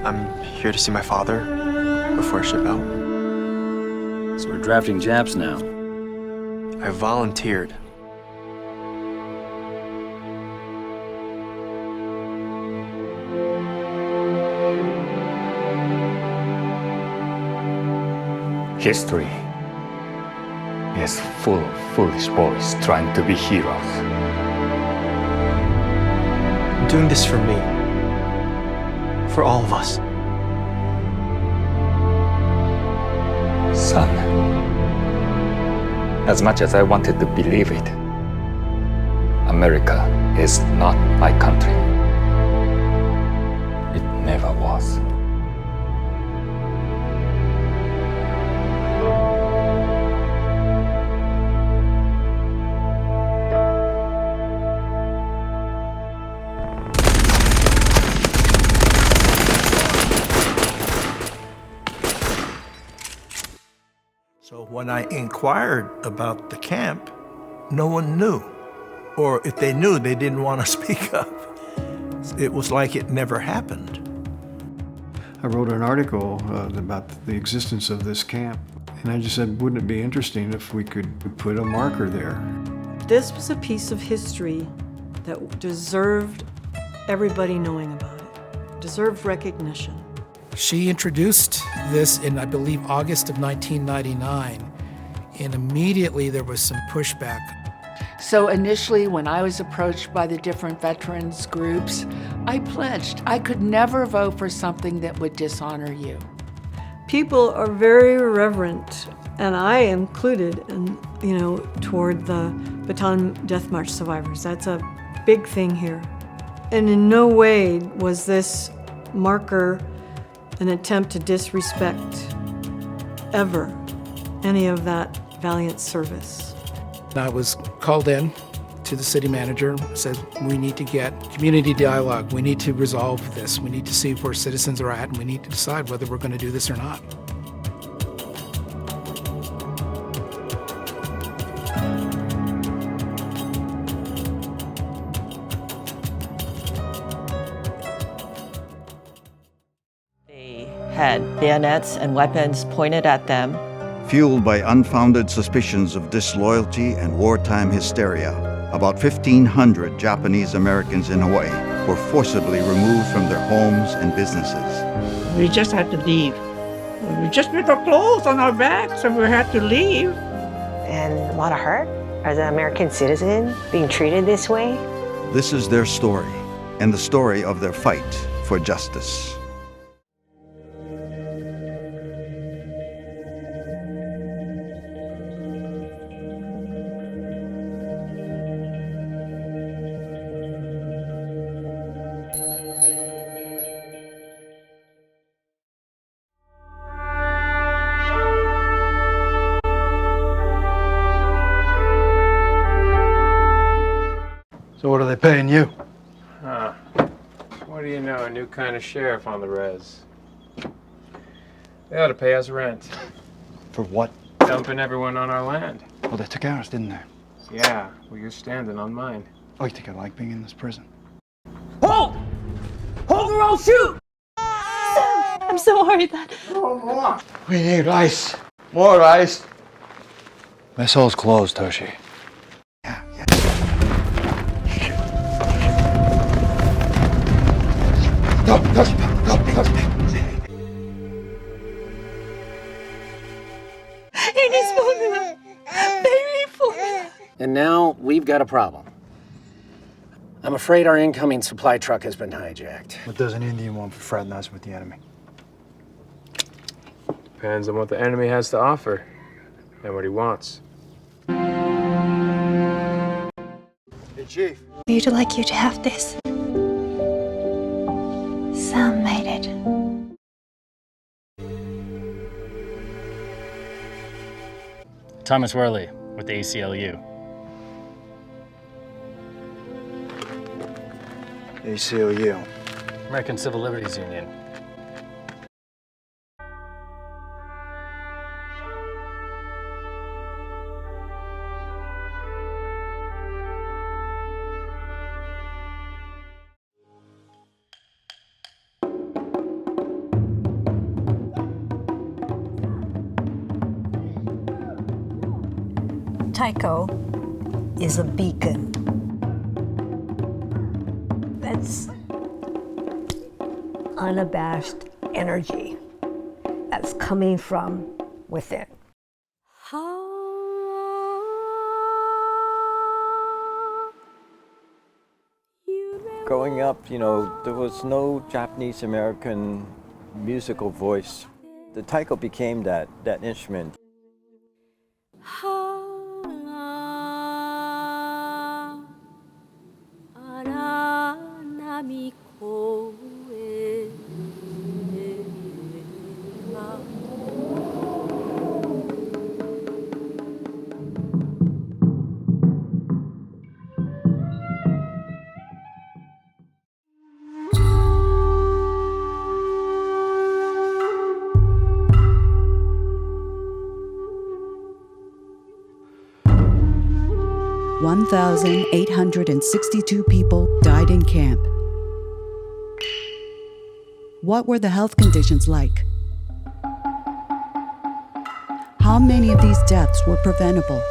I'm here to see my father before I ship out. So we're drafting Japs now. I volunteered. History is full of foolish boys trying to be heroes. I'm doing this for me. For all of us. Son, as much as I wanted to believe it, America is not my country. It never was. So when I inquired about the camp, no one knew. Or if they knew, they didn't want to speak up. It was like it never happened. I wrote an article about the existence of this camp, and I just said, wouldn't it be interesting if we could put a marker there? This was a piece of history that deserved everybody knowing about it, deserved recognition. She introduced this in, I believe, August of 1999, and immediately there was some pushback. So initially, when I was approached by the different veterans groups, I pledged I could never vote for something that would dishonor you. People are very reverent, and I included, toward the Bataan Death March survivors. That's a big thing here. And in no way was this marker an attempt to disrespect ever any of that valiant service. I was called in to the city manager, said we need to get community dialogue, we need to resolve this, we need to see where citizens are at, and we need to decide whether we're going to do this or not. Had bayonets and weapons pointed at them. Fueled by unfounded suspicions of disloyalty and wartime hysteria, about 1,500 Japanese Americans in Hawaii were forcibly removed from their homes and businesses. We just had to leave. We just put our clothes on our backs and we had to leave. And a lot of hurt as an American citizen being treated this way. This is their story, and the story of their fight for justice. So what are they paying you? What do you know, a new kind of sheriff on the res. They ought to pay us rent. For what? Dumping everyone on our land. Well, they took ours, didn't they? Yeah, well, you're standing on mine. Oh, you think I like being in this prison? Hold! Hold or I'll shoot! I'm so worried that... More. We need ice. More ice. Mess hall's closed, Toshi. Go. He needs formula. Baby formula. And now we've got a problem. I'm afraid our incoming supply truck has been hijacked. What does an Indian want for fraternizing with the enemy? Depends on what the enemy has to offer and what he wants. Hey, Chief. We'd like you to have this. Sam made it. Thomas Worley with the ACLU. ACLU. American Civil Liberties Union. Taiko is a beacon. That's unabashed energy that's coming from within. Growing up, there was no Japanese American musical voice. The taiko became that instrument. $1,862 people died in camp. What were the health conditions like? How many of these deaths were preventable?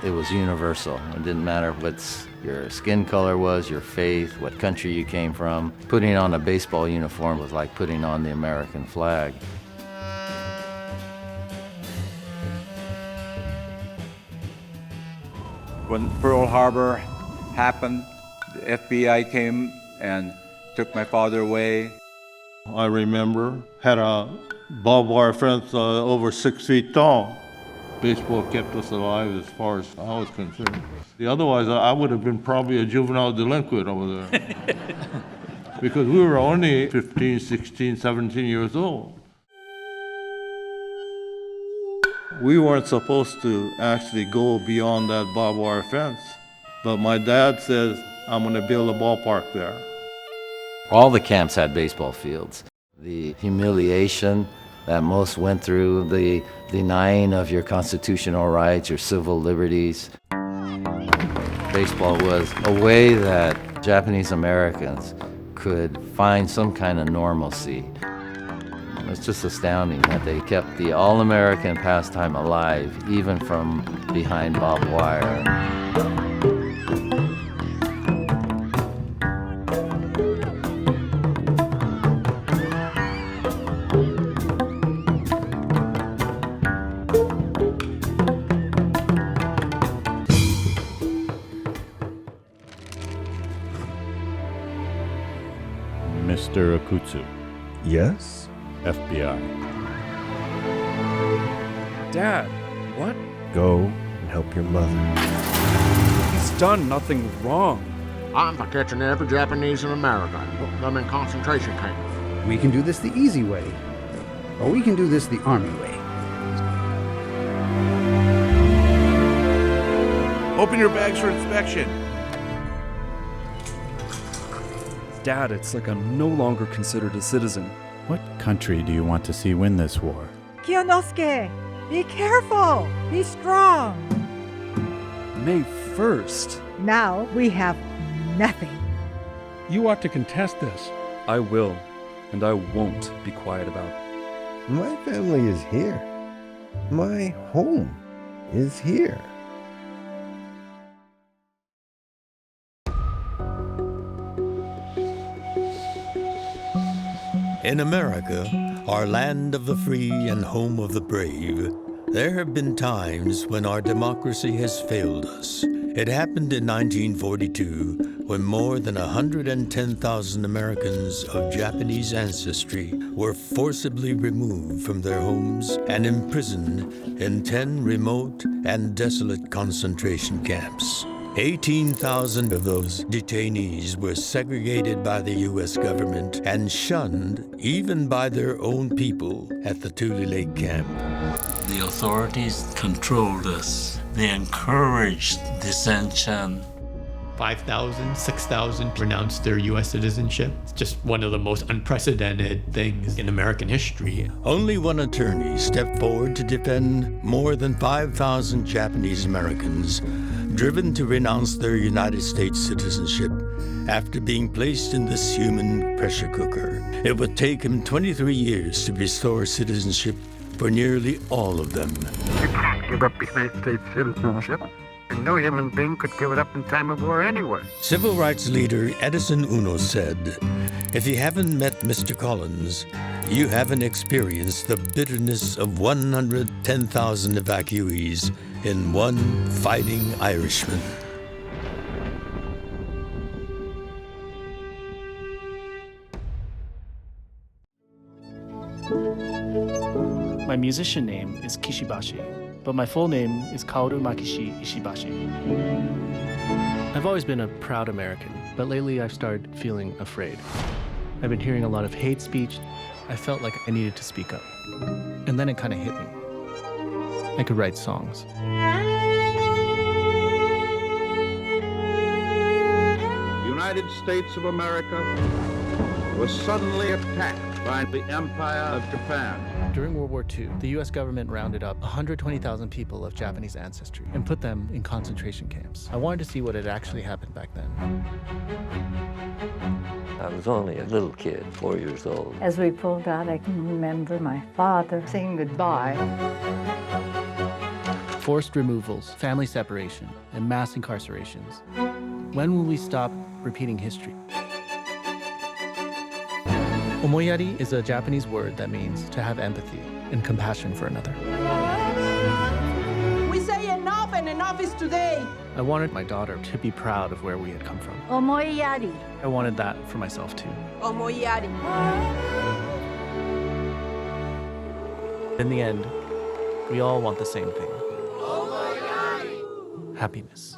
It was universal. It didn't matter what your skin color was, your faith, what country you came from. Putting on a baseball uniform was like putting on the American flag. When Pearl Harbor happened, the FBI came and took my father away. I remember, had a barbed wire fence over 6 feet tall. Baseball kept us alive as far as I was concerned. Otherwise, I would have been probably a juvenile delinquent over there. Because we were only 15, 16, 17 years old. We weren't supposed to actually go beyond that barbed wire fence. But my dad says, I'm going to build a ballpark there. All the camps had baseball fields. The humiliation that most went through, the denying of your constitutional rights, your civil liberties. Baseball was a way that Japanese Americans could find some kind of normalcy. It's just astounding that they kept the all-American pastime alive, even from behind barbed wire. Mr. Akutsu. Yes? FBI. Dad, what? Go and help your mother. He's done nothing wrong. I'm for catching every Japanese in America and putting them in concentration camps. We can do this the easy way, or we can do this the Army way. Open your bags for inspection. Dad, it's like I'm no longer considered a citizen. What country do you want to see win this war? Kiyonosuke, be careful, be strong. May 1st. Now we have nothing. You ought to contest this. I will, and I won't be quiet about it. My family is here. My home is here. In America, our land of the free and home of the brave, there have been times when our democracy has failed us. It happened in 1942 when more than 110,000 Americans of Japanese ancestry were forcibly removed from their homes and imprisoned in 10 remote and desolate concentration camps. 18,000 of those detainees were segregated by the U.S. government and shunned even by their own people at the Tule Lake camp. The authorities controlled us. They encouraged dissension. 5,000, 6,000 renounced their U.S. citizenship. It's just one of the most unprecedented things in American history. Only one attorney stepped forward to defend more than 5,000 Japanese Americans driven to renounce their United States citizenship after being placed in this human pressure cooker. It would take him 23 years to restore citizenship for nearly all of them. You can't give up United States citizenship. And no human being could give it up in time of war anyway. Civil rights leader Edison Uno said, "If you haven't met Mr. Collins, you haven't experienced the bitterness of 110,000 evacuees in one fighting Irishman." My musician name is Kishibashi, but my full name is Kaoru Makishi Ishibashi. I've always been a proud American, but lately I've started feeling afraid. I've been hearing a lot of hate speech. I felt like I needed to speak up. And then it kind of hit me. I could write songs. The United States of America was suddenly attacked by the Empire of Japan. During World War II, the US government rounded up 120,000 people of Japanese ancestry and put them in concentration camps. I wanted to see what had actually happened back then. I was only a little kid, 4 years old. As we pulled out, I can remember my father saying goodbye. Forced removals, family separation, and mass incarcerations. When will we stop repeating history? Omoyari is a Japanese word that means to have empathy and compassion for another. We say enough, and enough is today. I wanted my daughter to be proud of where we had come from. Omoyari. I wanted that for myself too. Omoyari. In the end, we all want the same thing. Happiness.